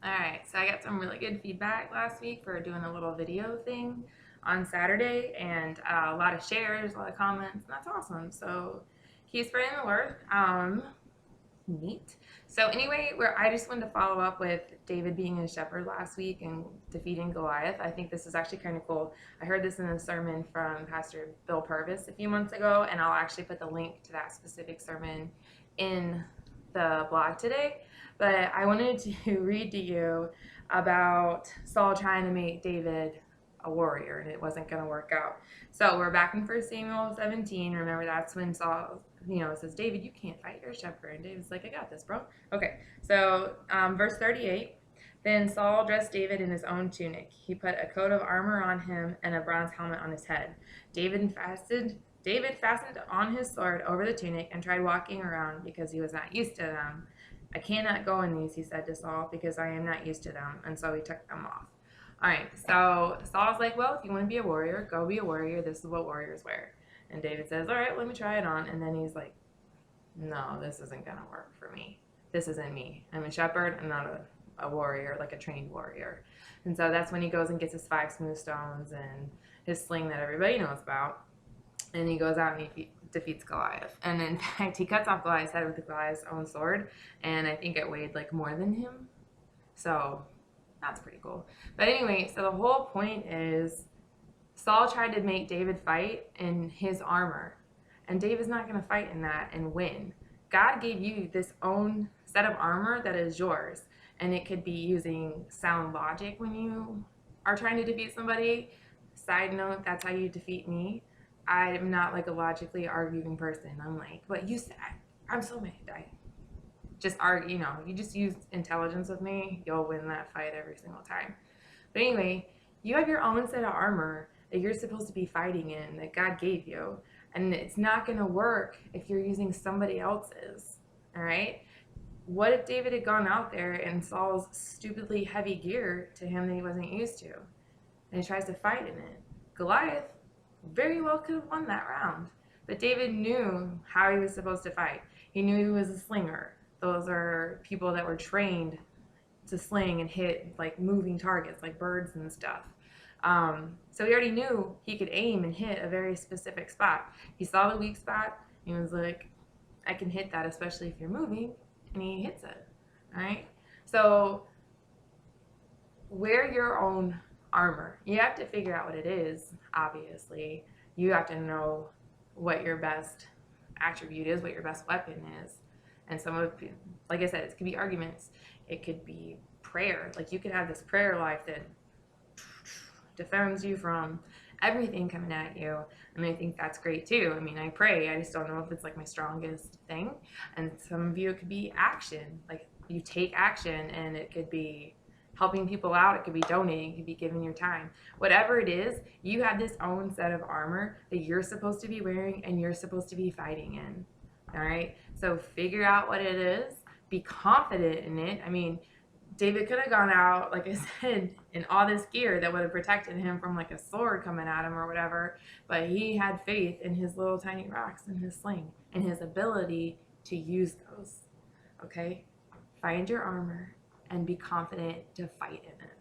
Alright, so I got some really good feedback last week for doing a little video thing on Saturday, and a lot of shares, a lot of comments, and that's awesome. So keep spreading the word. Neat. So anyway, where I just wanted to follow up with David being a shepherd last week and defeating Goliath. I think this is actually kind of cool. I heard this in a sermon from Pastor Bill Purvis a few months ago, and I'll actually put the link to that specific sermon in the blog today. But I wanted to read to you about Saul trying to make David a warrior, and it wasn't going to work out. So we're back in 1 Samuel 17. Remember, that's when Saul, says, David, you can't fight, your shepherd. And David's like, I got this, bro. Okay, so verse 38. Then Saul dressed David in his own tunic. He put a coat of armor on him and a bronze helmet on his head. David fastened on his sword over the tunic and tried walking around because he was not used to them. I cannot go in these, he said to Saul, because I am not used to them. And so he took them off. All right, so Saul's like, well, if you want to be a warrior, go be a warrior. This is what warriors wear. And David says, all right, let me try it on. And then he's like, no, this isn't going to work for me. This isn't me. I'm a shepherd. I'm not a warrior, like a trained warrior. And so that's when he goes and gets his 5 smooth stones and his sling that everybody knows about. And he goes out and he defeats Goliath. And in fact, he cuts off Goliath's head with Goliath's own sword. And I think it weighed like more than him. So that's pretty cool. But anyway, so the whole point is Saul tried to make David fight in his armor. And David's not going to fight in that and win. God gave you this own set of armor that is yours. And it could be using sound logic when you are trying to defeat somebody. Side note, that's how you defeat me. I'm not like a logically arguing person. I'm like, but you said, I'm so mad. I just argue, you just use intelligence with me, you'll win that fight every single time. But anyway, you have your own set of armor that you're supposed to be fighting in, that God gave you. And it's not going to work if you're using somebody else's. All right? What if David had gone out there and Saul's stupidly heavy gear to him that he wasn't used to? And he tries to fight in it. Goliath very well could have won that round. But David knew how he was supposed to fight. He knew he was a slinger. Those are people that were trained to sling and hit like moving targets like birds and stuff. So he already knew he could aim and hit a very specific spot. He saw the weak spot. He was like, I can hit that, especially if you're moving. And he hits it. All right. So wear your own armor. You have to figure out what it is, obviously. You have to know what your best attribute is, what your best weapon is. And some of, like I said, it could be arguments. It could be prayer. Like you could have this prayer life that defends you from everything coming at you. I mean, I think that's great too. I mean, I pray. I just don't know if it's like my strongest thing. And some of you, it could be action. Like you take action, and it could be helping people out. It could be donating. It could be giving your time. Whatever it is, you have this own set of armor that you're supposed to be wearing and you're supposed to be fighting in. All right. So figure out what it is. Be confident in it. I mean, David could have gone out, like I said, in all this gear that would have protected him from like a sword coming at him or whatever. But he had faith in his little tiny rocks and his sling and his ability to use those. Okay? Find your armor and be confident to fight in it.